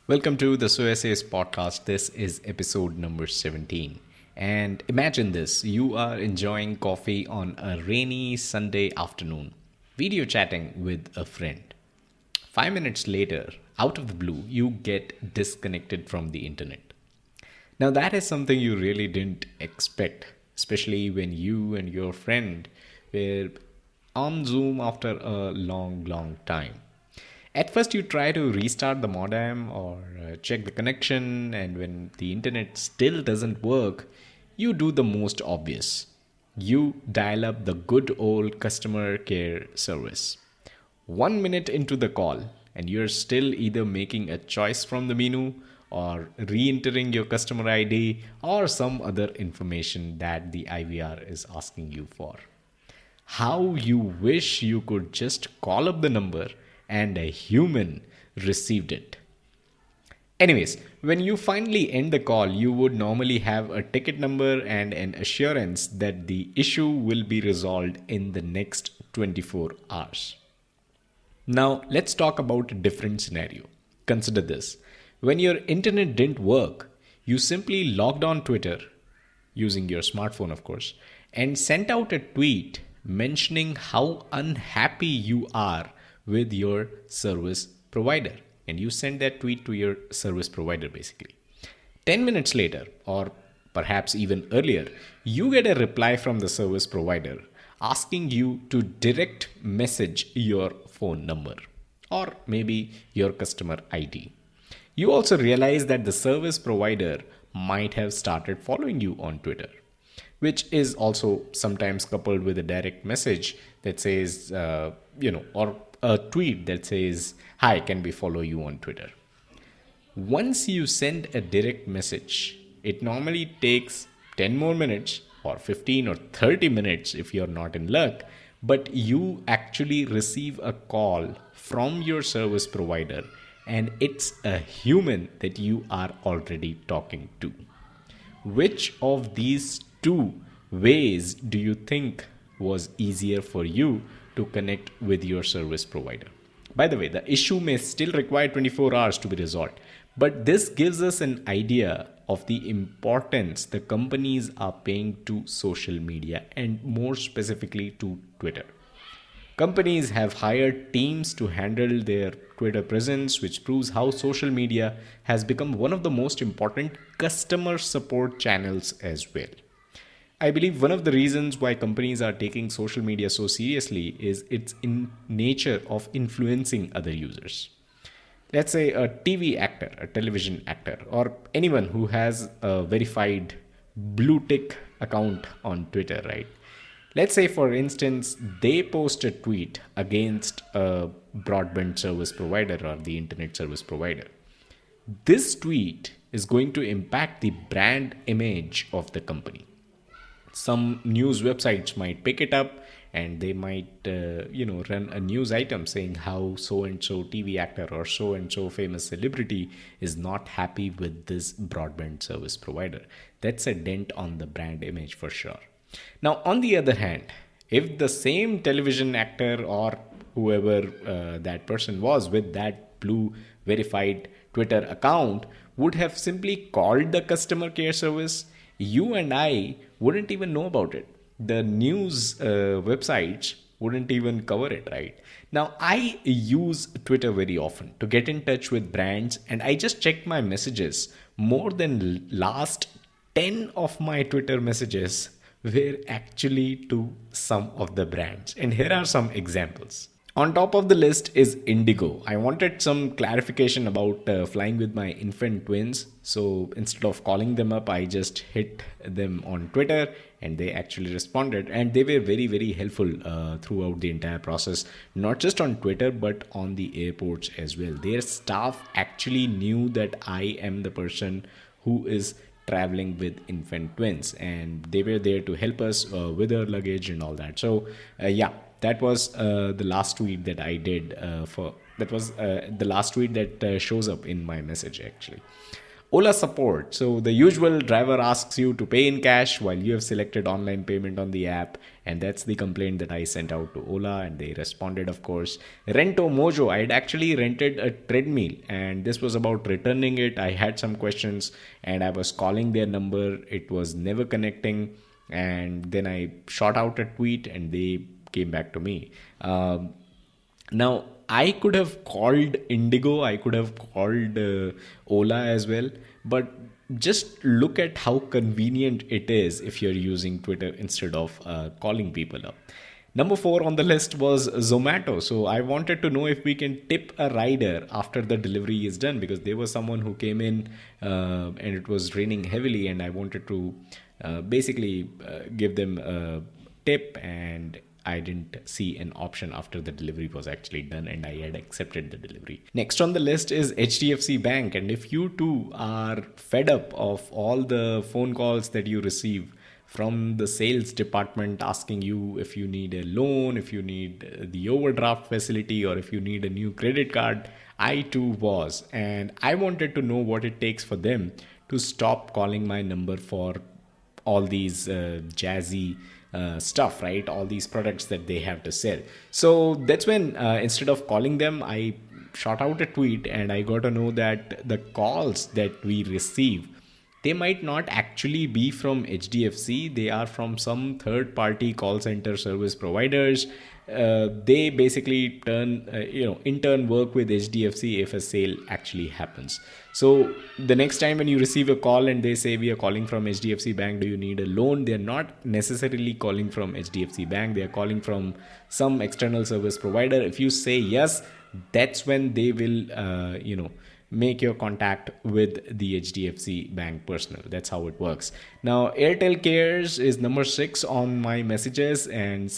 Welcome to the Soya Says Podcast. This is episode number 17. And imagine this, you are enjoying coffee on a rainy Sunday afternoon, video chatting with a friend. 5 minutes later, out of the blue, you get disconnected from the internet. Now, that is something you really didn't expect, especially when you and your friend were on Zoom after a long time. At first, you try to restart the modem or check the connection, and when the internet still doesn't work, you do the most obvious. You dial up the good old customer care service. 1 minute into the call, and you're still either making a choice from the menu or re entering your customer ID or some other information that the IVR is asking you for. How you wish you could just call up the number and a human received it. Anyways, when you finally end the call, you would normally have a ticket number and an assurance that the issue will be resolved in the next 24 hours. Now, let's talk about a different scenario. Consider this. When your internet didn't work, you simply logged on Twitter, using your smartphone, of course, and sent out a tweet mentioning how unhappy you are with your service provider. And you send that tweet to your service provider basically. 10 minutes later, or perhaps even earlier, you get a reply from the service provider asking you to direct message your phone number or maybe your customer ID. You also realize that the service provider might have started following you on Twitter, which is also sometimes coupled with a direct message that says, or a tweet that says, "Hi, can we follow you on Twitter?" Once you send a direct message, it normally takes 10 more minutes or 15 or 30 minutes if you're not in luck, but you actually receive a call from your service provider and it's a human that you are already talking to. Which of these two ways do you think was easier for you to connect with your service provider? By the way, the issue may still require 24 hours to be resolved, but this gives us an idea of the importance the companies are paying to social media and more specifically to Twitter. Companies have hired teams to handle their Twitter presence, which proves how social media has become one of the most important customer support channels as well. I believe one of the reasons why companies are taking social media so seriously is its in nature of influencing other users. Let's say a TV actor, a television actor, or anyone who has a verified blue tick account on Twitter, right? Let's say, for instance, they post a tweet against a broadband service provider or the internet service provider. This tweet is going to impact the brand image of the company. Some news websites might pick it up and they might run a news item saying how so and so TV actor or so and so famous celebrity is not happy with this broadband service provider. That's a dent on the brand image for sure. Now, on the other hand, if the same television actor or whoever that person was with that blue verified Twitter account would have simply called the customer care service, you and I wouldn't even know about it. The news websites wouldn't even cover it, right? Now, I use Twitter very often to get in touch with brands, and I just checked my messages. More than last 10 of my Twitter messages were actually to some of the brands. And here are some examples. On top of the list is Indigo. I wanted some clarification about flying with my infant twins. So instead of calling them up, I just hit them on Twitter and they actually responded. And they were very, very helpful throughout the entire process. Not just on Twitter, but on the airports as well. Their staff actually knew that I am the person who is traveling with infant twins. And they were there to help us with our luggage and all that. So that was the last tweet that I did the last tweet that shows up in my message actually. Ola Support. So the usual driver asks you to pay in cash while you have selected online payment on the app. And that's the complaint that I sent out to Ola, and they responded, of course. Rento Mojo. I had actually rented a treadmill, and this was about returning it. I had some questions and I was calling their number. It was never connecting. And then I shot out a tweet and they came back to me. Now, I could have called Indigo, I could have called Ola as well, but just look at how convenient it is if you're using Twitter instead of calling people up. Number 4 on the list was Zomato. So I wanted to know if we can tip a rider after the delivery is done, because there was someone who came in and it was raining heavily, and I wanted to basically give them a tip, and I didn't see an option after the delivery was actually done, and I had accepted the delivery. Next on the list is Hdfc Bank. And if you too are fed up of all the phone calls that you receive from the sales department asking you if you need a loan, if you need the overdraft facility, or if you need a new credit card, I too was. And I wanted to know what it takes for them to stop calling my number for all these jazzy stuff, right? All these products that they have to sell. So that's when instead of calling them, I shot out a tweet, and I got to know that the calls that we receive, they might not actually be from HDFC. They are from some third party call center service providers. They basically in turn work with HDFC if a sale actually happens. So the next time when you receive a call and they say we are calling from HDFC Bank, do you need a loan? They're not necessarily calling from HDFC Bank. They are calling from some external service provider. If you say yes, that's when they will, make your contact with the HDFC Bank personnel. That's how it works. Now, Airtel Cares is number 6 on my messages, and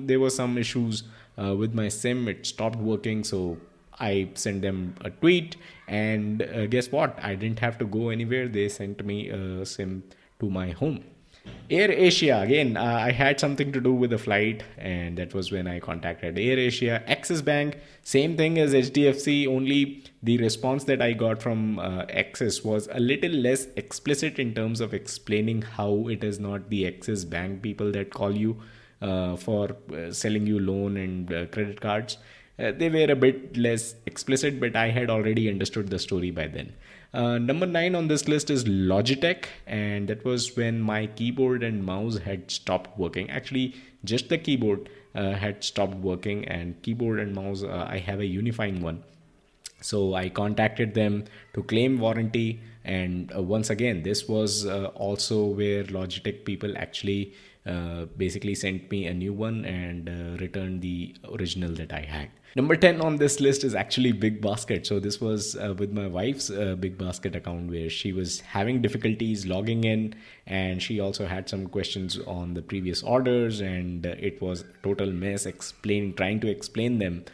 there were some issues with my SIM. It stopped working, so I sent them a tweet, and guess what? I didn't have to go anywhere. They sent me a SIM to my home. Air Asia, again, I had something to do with the flight, and that was when I contacted Air Asia. Axis Bank, same thing as HDFC, only the response that I got from Axis was a little less explicit in terms of explaining how it is not the Axis Bank people that call you for selling you loan and credit cards. They were a bit less explicit, but I had already understood the story by then. Number 9 on this list is Logitech, and that was when my keyboard and mouse had stopped working. Actually, just the keyboard had stopped working, and keyboard and mouse, I have a unifying one. So I contacted them to claim warranty, and once again, this was also where Logitech people actually basically sent me a new one and returned the original that I had. Number 10 on this list is actually Big Basket. So this was with my wife's Big Basket account, where she was having difficulties logging in, and she also had some questions on the previous orders, and it was a total mess trying to explain them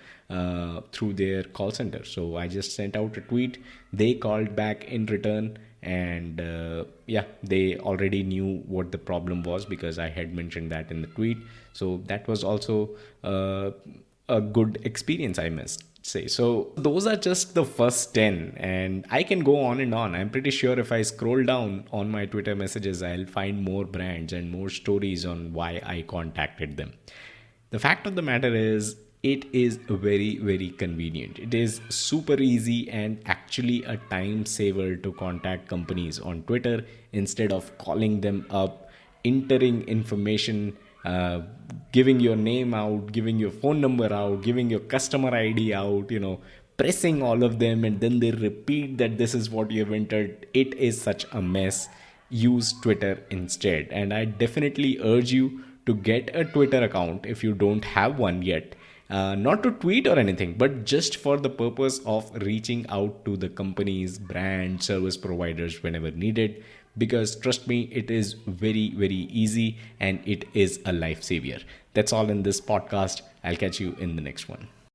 through their call center. So I just sent out a tweet. They called back in return, and they already knew what the problem was because I had mentioned that in the tweet. So that was also a good experience, I must say. So those are just the first 10, and I can go on and on. I'm pretty sure if I scroll down on my Twitter messages, I'll find more brands and more stories on why I contacted them. The fact of the matter is, it is very, very convenient. It is super easy and actually a time saver to contact companies on Twitter instead of calling them up, entering information, giving your name out, giving your phone number out, giving your customer ID out, pressing all of them, and then they repeat that this is what you have entered. It is such a mess. Use Twitter instead. And I definitely urge you to get a Twitter account if you don't have one yet. Not to tweet or anything, but just for the purpose of reaching out to the companies, brand, service providers whenever needed. Because trust me, it is very, very easy and it is a lifesaver. That's all in this podcast. I'll catch you in the next one.